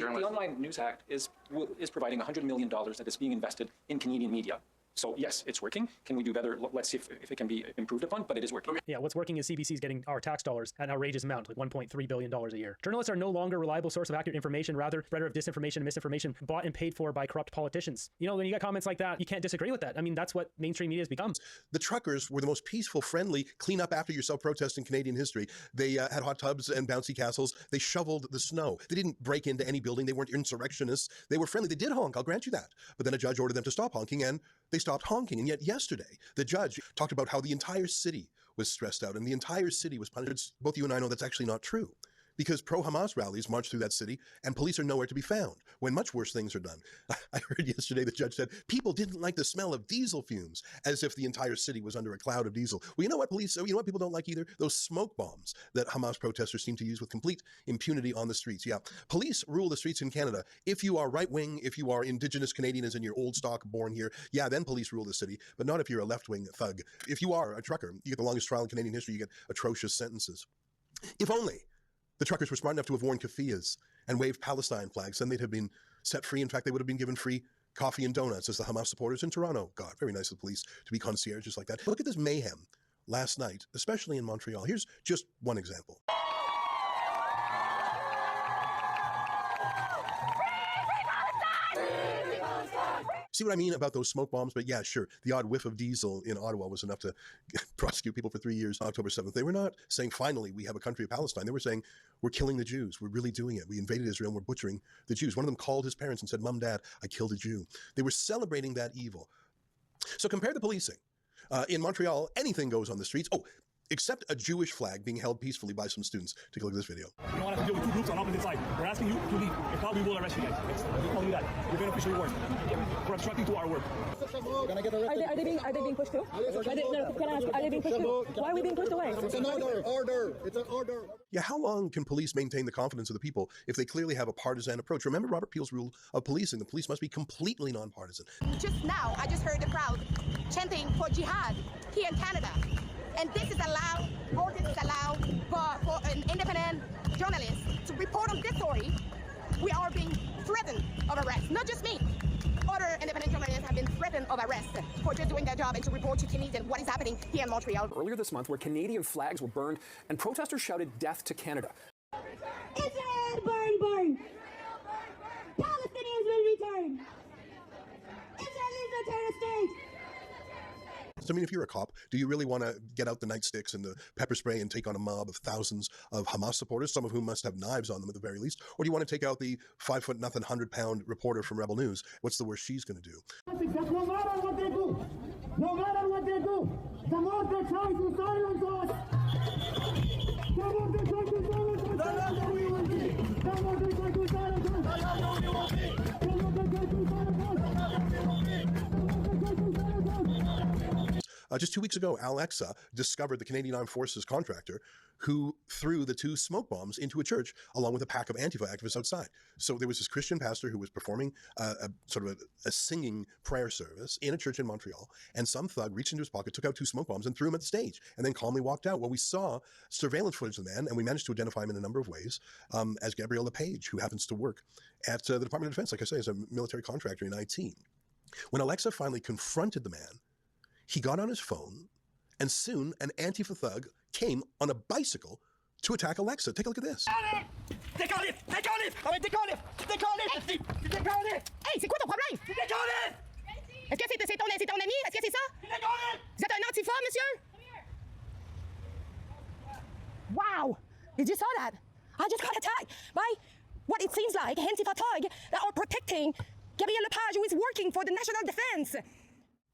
The Online News Act is providing $100 million that is being invested in Canadian media. So yes, it's working. Can we do better? Let's see if it can be improved upon, but it is working. Yeah, what's working is CBC's getting our tax dollars at an outrageous amount, like $1.3 billion a year. Journalists are no longer a reliable source of accurate information, rather spreader of disinformation and misinformation bought and paid for by corrupt politicians. You know, when you get comments like that, you can't disagree with that. I mean, that's what mainstream media has become. The truckers were the most peaceful, friendly, clean up after yourself protest in Canadian history. They had hot tubs and bouncy castles. They shoveled the snow. They didn't break into any building. They weren't insurrectionists. They were friendly. They did honk, I'll grant you that. But then a judge ordered them to stop honking, and they stopped honking. And yet yesterday, the judge talked about how the entire city was stressed out and the entire city was punished. Both you and I know that's actually not true, because pro-Hamas rallies march through that city and police are nowhere to be found when much worse things are done. I heard yesterday the judge said people didn't like the smell of diesel fumes, as if the entire city was under a cloud of diesel. Well, you know what people don't like either? Those smoke bombs that Hamas protesters seem to use with complete impunity on the streets. Yeah, police rule the streets in Canada. If you are right-wing, if you are Indigenous Canadian as in your old stock born here, yeah, then police rule the city, but not if you're a left-wing thug. If you are a trucker, you get the longest trial in Canadian history, you get atrocious sentences. If only the truckers were smart enough to have worn keffiyehs and waved Palestine flags, then they'd have been set free. In fact, they would have been given free coffee and donuts as the Hamas supporters in Toronto. God, very nice of the police to be concierges like that. Look at this mayhem last night, especially in Montreal. Here's just one example. See what I mean about those smoke bombs? But yeah, sure, the odd whiff of diesel in Ottawa was enough to prosecute people for 3 years on October 7th. They were not saying, finally, we have a country of Palestine. They were saying, we're killing the Jews. We're really doing it. We invaded Israel and we're butchering the Jews. One of them called his parents and said, Mom, Dad, I killed a Jew. They were celebrating that evil. So compare the policing. In Montreal, anything goes on the streets. Oh, except a Jewish flag being held peacefully by some students. Take a look at this video. You don't want to deal with two groups on opposite sides. We're asking you to leave. If not, we will arrest you guys. We tell you that. You're going to officially work. We're obstructing to our work. Are they being pushed too? Can I ask, are they being pushed too? Why are we being pushed away? It's an order. It's an order. Yeah, how long can police maintain the confidence of the people if they clearly have a partisan approach? Remember Robert Peel's rule of policing. The police must be completely nonpartisan. Just now, I just heard the crowd chanting for jihad here in Canada. And this is allowed, or this is allowed for an independent journalist to report on this story. We are being threatened of arrest, not just me. Other independent journalists have been threatened of arrest for just doing their job and to report to Canadians what is happening here in Montreal. Earlier this month, where Canadian flags were burned and protesters shouted death to Canada. Israel, burn, burn! Palestinians will return! Israel is a terrorist state! So, I mean, if you're a cop, do you really want to get out the nightsticks and the pepper spray and take on a mob of thousands of Hamas supporters, some of whom must have knives on them at the very least? Or do you want to take out the 5'0" 100-pound reporter from Rebel News? What's the worst she's going to do? No matter what they do, the more they try to silence us, the more they try to silence us, the louder we will be. The more they try to silence us, the louder we will be. The more they try to silence us, the louder we will be. The more they try to silence us. Just 2 weeks ago, Alexa discovered the Canadian Armed Forces contractor who threw the 2 smoke bombs into a church along with a pack of Antifa activists outside. So there was this Christian pastor who was performing a singing prayer service in a church in Montreal, and some thug reached into his pocket, took out 2 smoke bombs and threw them at the stage, and then calmly walked out. Well, we saw surveillance footage of the man, and we managed to identify him in a number of ways as Gabriel LePage, who happens to work at the Department of Defense, like I say, as a military contractor in IT. When Alexa finally confronted the man, he got on his phone, and soon an Antifa thug came on a bicycle to attack Alexa. Take a look at this. Décollez! Hey, c'est quoi ton problème? Est-ce que c'est ton ami? Est-ce que c'est ça? Vous êtes un antifa, monsieur? Wow! Did you saw that? I just got attacked by what it seems like Antifa thug that are protecting Gabriel Lepage, who is working for the National Defense.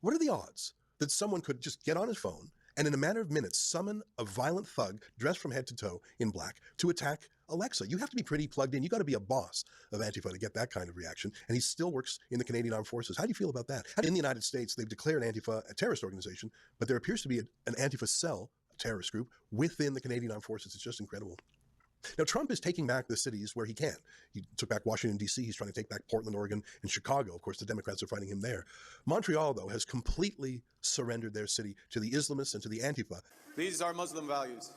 What are the odds that someone could just get on his phone and in a matter of minutes summon a violent thug dressed from head to toe in black to attack Alexa? You have to be pretty plugged in. You got to be a boss of Antifa to get that kind of reaction. And he still works in the Canadian Armed Forces. How do you feel about that? In the United States, they've declared Antifa a terrorist organization, but there appears to be an Antifa cell, a terrorist group, within the Canadian Armed Forces. It's just incredible. Now, Trump is taking back the cities where he can. He took back Washington, D.C. He's trying to take back Portland, Oregon, and Chicago. Of course, the Democrats are fighting him there. Montreal, though, has completely surrendered their city to the Islamists and to the Antifa. These are Muslim values.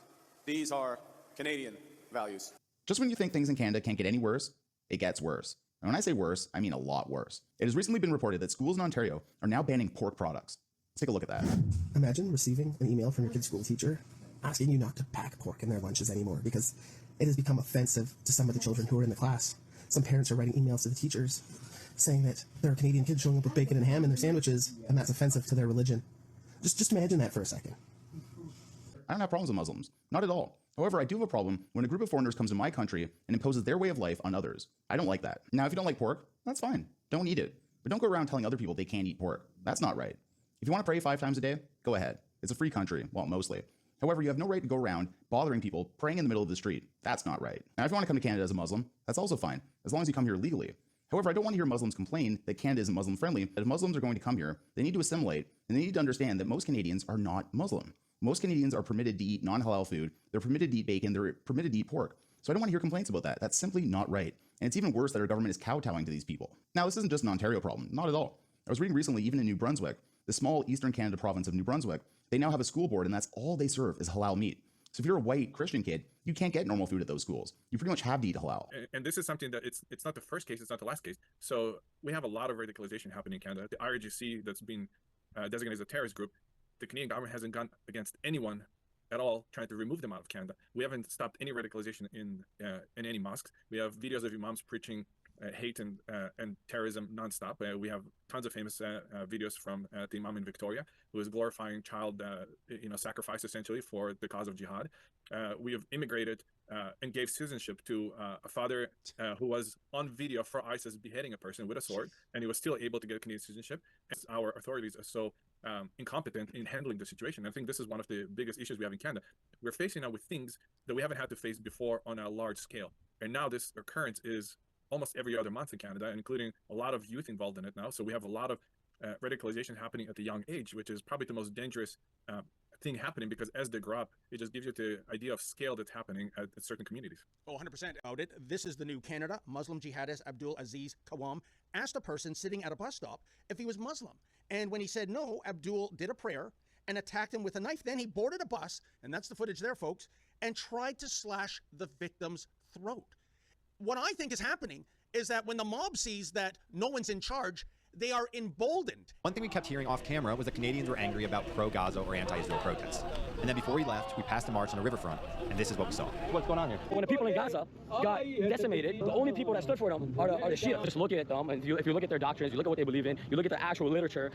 These are Canadian values. Just when you think things in Canada can't get any worse, It gets worse. And when I say worse, I mean a lot worse. It has recently been reported that schools in Ontario are now banning pork products. Let's take a look at that. Imagine receiving an email from your kid's school teacher asking you not to pack pork in their lunches anymore because it has become offensive to some of the children who are in the class. Some parents are writing emails to the teachers saying that there are Canadian kids showing up with bacon and ham in their sandwiches, and that's offensive to their religion. Just imagine that for a second. I don't have problems with Muslims. Not at all. However, I do have a problem when a group of foreigners comes to my country and imposes their way of life on others. I don't like that. Now, if you don't like pork, that's fine. Don't eat it. But don't go around telling other people they can't eat pork. That's not right. If you want to pray 5 times a day, go ahead. It's a free country. Well, mostly. However, you have no right to go around bothering people praying in the middle of the street. That's not right. Now, if you want to come to Canada as a Muslim, that's also fine, as long as you come here legally. However, I don't want to hear Muslims complain that Canada isn't Muslim friendly. That if Muslims are going to come here, they need to assimilate, and they need to understand that most Canadians are not Muslim. Most Canadians are permitted to eat non-halal food. They're permitted to eat bacon. They're permitted to eat pork. So I don't want to hear complaints about that. That's simply not right. And it's even worse that our government is kowtowing to these people. Now, this isn't just an Ontario problem. Not at all. I was reading recently, even in New Brunswick, the small Eastern Canada province of New Brunswick, they now have a school board, and that's all they serve is halal meat. So if you're a white Christian kid, you can't get normal food at those schools. You pretty much have to eat halal. And this is something that it's not the first case, it's not the last case. So we have a lot of radicalization happening in Canada. The IRGC that's been designated as a terrorist group, the Canadian government hasn't gone against anyone at all trying to remove them out of Canada. We haven't stopped any radicalization in any mosques. We have videos of imams preaching hate and terrorism nonstop. We have tons of famous videos from the imam in Victoria, who is glorifying child sacrifice essentially for the cause of jihad. We have immigrated and gave citizenship to a father who was on video for ISIS beheading a person with a sword, and he was still able to get Canadian citizenship. Our authorities are so incompetent in handling the situation. I think this is one of the biggest issues we have in Canada. We're facing now with things that we haven't had to face before on a large scale. And now this occurrence is almost every other month in Canada, including a lot of youth involved in it now. So we have a lot of radicalization happening at the young age, which is probably the most dangerous thing happening, because as they grow up, it just gives you the idea of scale that's happening at certain communities. Oh, 100% about it. This is the new Canada. Muslim jihadist Abdul Aziz Kawam asked a person sitting at a bus stop if he was Muslim. And when he said no, Abdul did a prayer and attacked him with a knife. Then he boarded a bus, and that's the footage there, folks, and tried to slash the victim's throat. What I think is happening is that when the mob sees that no one's in charge, they are emboldened. One thing we kept hearing off camera was that Canadians were angry about pro-Gaza or anti-Israel protests. And then before we left, we passed a march on a riverfront, and this is what we saw. What's going on here? When the people in Gaza got decimated, the only people that stood for them are the Shia. Just look at them, and if you look at their doctrines, you look at what they believe in, you look at the actual literature,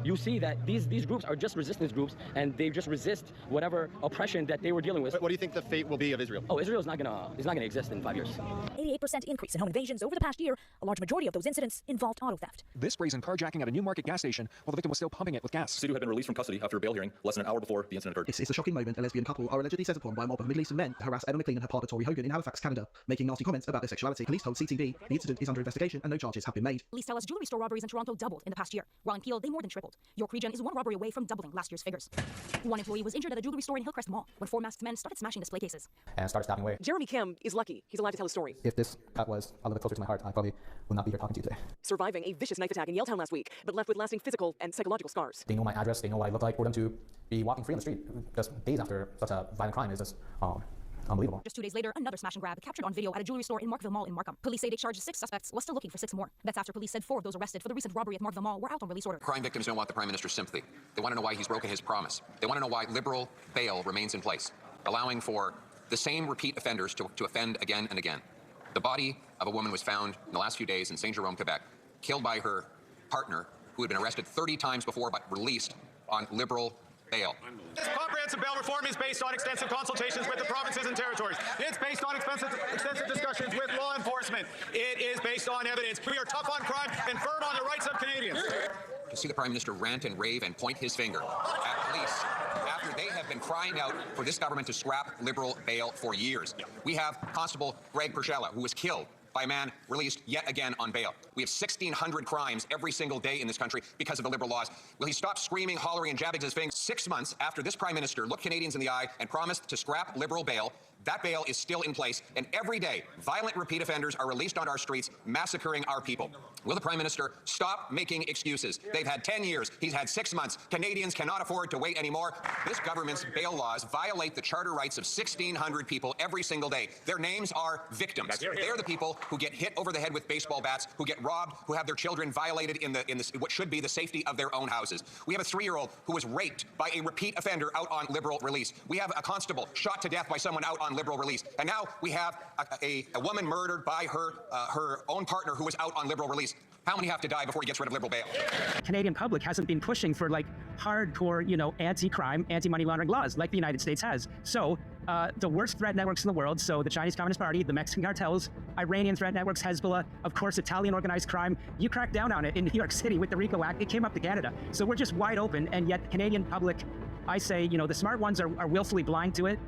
you see that these groups are just resistance groups, and they just resist whatever oppression that they were dealing with. What do you think the fate will be of Israel? Oh, Israel's not gonna exist in 5 years. 88% increase in home invasions over the past year. A large majority of those incidents involved auto theft. This brazen carjacking at a Newmarket gas station while the victim was still pumping it with gas. Sidhu had been released from custody after a bail hearing less than an hour before the incident occurred. It's a shocking moment. A lesbian couple are allegedly set upon by a mob of Middle Eastern men to harass Emma McLean and her partner Tori Hogan in Halifax, Canada, making nasty comments about their sexuality. Police told CTV the incident is under investigation and no charges have been made. Police tell us jewelry store robberies in Toronto doubled in the past year, while in Peel they more than tripled. York Region is one robbery away from doubling last year's figures. One employee was injured at a jewelry store in Hillcrest Mall when 4 masked men started smashing display cases and started stopping away. Jeremy Kim is lucky he's alive to tell his story. If this cut was a little bit closer to my heart, I probably would not be here talking to you today. Surviving a vicious knife attack in Yaletown last week, but left with lasting physical and psychological scars. They know my address, they know what I look like. For them to be walking free on the street just days after such a violent crime is just unbelievable. Just 2 days later, another smash and grab captured on video at a jewelry store in Markville Mall in Markham. Police say they charged 6 suspects, was still looking for 6 more. That's after police said 4 of those arrested for the recent robbery at Markville Mall were out on release order. Crime victims don't want the Prime Minister's sympathy. They want to know why he's broken his promise. They want to know why liberal bail remains in place, allowing for the same repeat offenders to offend again and again. The body of a woman was found in the last few days in St. Jerome, Quebec, killed by her partner, who had been arrested 30 times before but released on liberal bail. This comprehensive bail reform is based on extensive consultations with the provinces and territories. It's based on extensive discussions with law enforcement. It is based on evidence. We are tough on crime and firm on the rights of Canadians. To see the Prime Minister rant and rave and point his finger at police after they have been crying out for this government to scrap liberal bail for years. We have Constable Greg Pershella, who was killed by a man released yet again on bail. We have 1,600 crimes every single day in this country because of the liberal laws. Will he stop screaming, hollering, and jabbing his fingers? 6 months after this Prime Minister looked Canadians in the eye and promised to scrap liberal bail, That bail is still in place, and every day, violent repeat offenders are released on our streets, massacring our people. Will the Prime Minister stop making excuses? They've had 10 years. He's had 6 months. Canadians cannot afford to wait anymore. This government's bail laws violate the charter rights of 1,600 people every single day. Their names are victims. They're the people who get hit over the head with baseball bats, who get robbed, who have their children violated in what should be the safety of their own houses. We have a 3-year-old who was raped by a repeat offender out on liberal release. We have a constable shot to death by someone out on liberal release. And now we have a woman murdered by her own partner who was out on liberal release. How many have to die before he gets rid of liberal bail? Canadian public hasn't been pushing for like hardcore, anti-crime, anti-money laundering laws like the United States has. So the worst threat networks in the world, so the Chinese Communist Party, the Mexican cartels, Iranian threat networks, Hezbollah, of course, Italian organized crime, you cracked down on it in New York City with the RICO Act. It came up to Canada. So we're just wide open, and yet the Canadian public, I say, the smart ones are willfully blind to it.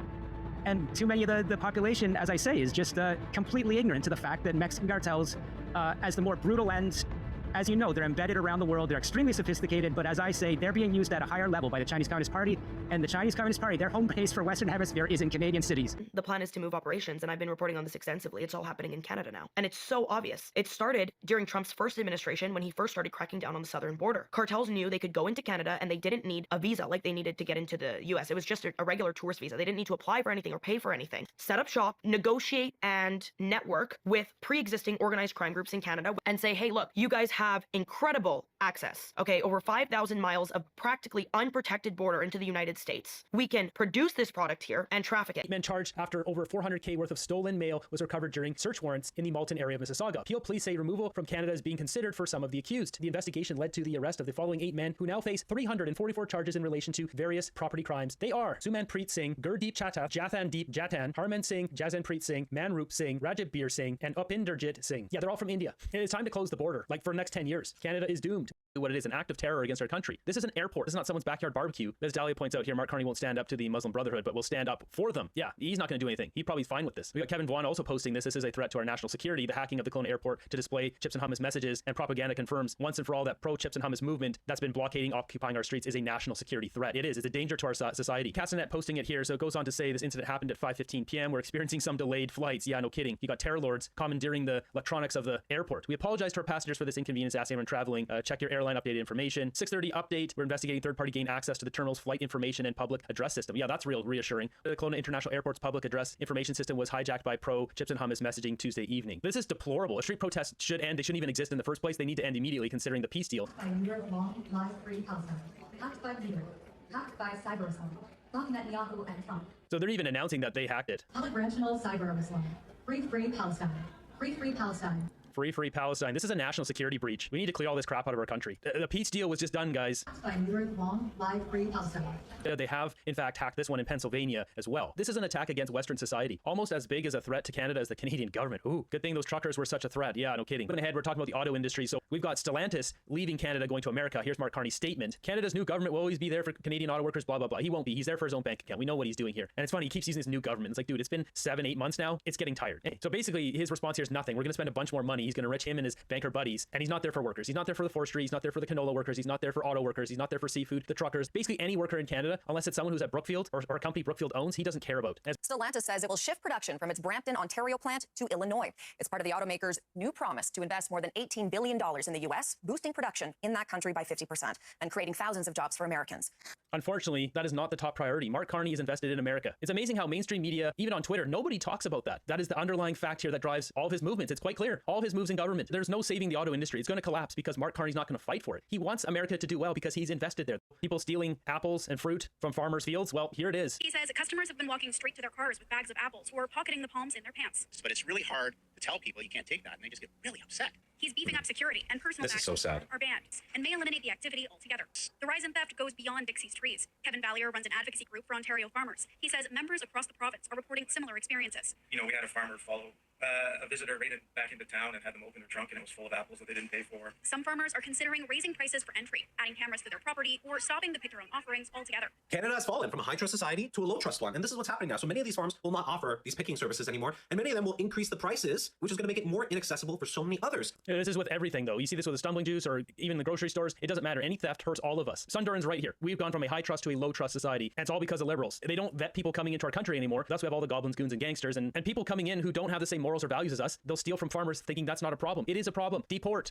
And too many of the population, as I say, is just completely ignorant to the fact that Mexican cartels, as the more brutal ends, as you know, they're embedded around the world. They're extremely sophisticated, but as I say, they're being used at a higher level by the Chinese Communist Party. And the Chinese Communist Party, their home base for Western Hemisphere is in Canadian cities. The plan is to move operations, and I've been reporting on this extensively. It's all happening in Canada now. And it's so obvious. It started during Trump's first administration when he first started cracking down on the southern border. Cartels knew they could go into Canada and they didn't need a visa like they needed to get into the US. It was just a regular tourist visa. They didn't need to apply for anything or pay for anything. Set up shop, negotiate, and network with pre-existing organized crime groups in Canada and say, hey, look, you guys have incredible access, okay, over 5,000 miles of practically unprotected border into the United States. We can produce this product here and traffic it. Men charged after over $400K worth of stolen mail was recovered during search warrants in the Malton area of Mississauga. Peel police say removal from Canada is being considered for some of the accused. The investigation led to the arrest of the following 8 men who now face 344 charges in relation to various property crimes. They are Sumanpreet Singh, Gurdeep Chatta, Jathandeep Jatan, Harman Singh, Jazanpreet Singh, Manroop Singh, Rajabir Singh, and Upinderjit Singh. Yeah, they're all from India. And it's time to close the border, like for the next 10 years. Canada is doomed. What it is, an act of terror against our country. This is an airport. This is not someone's backyard barbecue. As Dahlia points out here, Mark Carney won't stand up to the Muslim Brotherhood, but will stand up for them. Yeah, he's not going to do anything. He's probably fine with this. We got Kevin Vaughan also posting this. This is a threat to our national security. The hacking of the Kelowna airport to display chips and hummus messages, and propaganda confirms once and for all that pro-chips and hummus movement that's been blockading, occupying our streets is a national security threat. It is. It's a danger to our society. Castanet posting it here, so it goes on to say this incident happened at 5:15 p.m. We're experiencing some delayed flights. Yeah, no kidding. You got terror lords commandeering the electronics of the airport. We apologize to our passengers for this inconvenience. Ask anyone traveling. Check your airline updated information. 6:30 update. We're investigating third-party gain access to the terminal's flight information and public address system. Yeah, that's real reassuring. The Kelowna International Airport's public address information system was hijacked by pro-chips and hummus messaging Tuesday evening. This is deplorable. A street protest should end. They shouldn't even exist in the first place. They need to end immediately, considering the peace deal. By New York long, live, free Palestine. Hacked by Leader. Hacked by Cyber Islam. Blocking Netanyahu and Trump. So they're even announcing that they hacked it. Public rational cyber of Islam. Free Palestine. Free Palestine. Free Palestine. This is a national security breach. We need to clear all this crap out of our country. The peace deal was just done, guys. By New York long, live, free Palestine. They have, in fact, hacked this one in Pennsylvania as well. This is an attack against Western society, almost as big as a threat to Canada as the Canadian government. Ooh, good thing those truckers were such a threat. Yeah, no kidding. Moving ahead, we're talking about the auto industry. So we've got Stellantis leaving Canada, going to America. Here's Mark Carney's statement. Canada's new government will always be there for Canadian auto workers, blah, blah, blah. He won't be. He's there for his own bank account. We know what he's doing here. And it's funny, he keeps using this new government. It's like, dude, it's been 7-8 months now. It's getting tired. So basically, his response here is nothing. We're going to spend a bunch more money. He's going to enrich him and his banker buddies, and he's not there for workers. He's not there for the forestry. He's not there for the canola workers. He's not there for auto workers. He's not there for seafood, the truckers. Basically any worker in Canada, unless it's someone who's at Brookfield or a company Brookfield owns, he doesn't care about. Stellantis says it will shift production from its Brampton, Ontario plant to Illinois. It's part of the automaker's new promise to invest more than $18 billion in the U.S., boosting production in that country by 50% and creating thousands of jobs for Americans. Unfortunately, that is not the top priority. Mark Carney is invested in America. It's amazing how mainstream media, even on Twitter, nobody talks about that. That is the underlying fact here that drives all of his movements. It's quite clear. All of his moves in government. There's no saving the auto industry. It's going to collapse because Mark Carney's not going to fight for it. He wants America to do well because he's invested there. People stealing apples and fruit from farmers' fields, well, here it is. He says customers have been walking straight to their cars with bags of apples or pocketing the palms in their pants. But it's really hard to tell people you can't take that, and they just get really upset. He's beefing up security, and personal bags are banned and may eliminate the activity altogether. The rise in theft goes beyond Dixie's trees. Kevin Vallier runs an advocacy group for Ontario farmers. He says members across the province are reporting similar experiences. You know, we had a farmer follow a visitor raided back into town and had them open their trunk, and it was full of apples that they didn't pay for. Some farmers are considering raising prices for entry, adding cameras to their property, or stopping the pick-your-own offerings altogether. Canada has fallen from a high-trust society to a low-trust one, and this is what's happening now. So many of these farms will not offer these picking services anymore, and many of them will increase the prices, which is going to make it more inaccessible for so many others. This is with everything, though. You see this with the stumbling juice or even the grocery stores. It doesn't matter. Any theft hurts all of us. Sundurin's right here. We've gone from a high-trust to a low-trust society, and it's all because of liberals. They don't vet people coming into our country anymore. That's why we have all the goblins, goons, and gangsters, and people coming in who don't have the same morals or values as us. They'll steal from farmers thinking that's not a problem. It is a problem. Deport.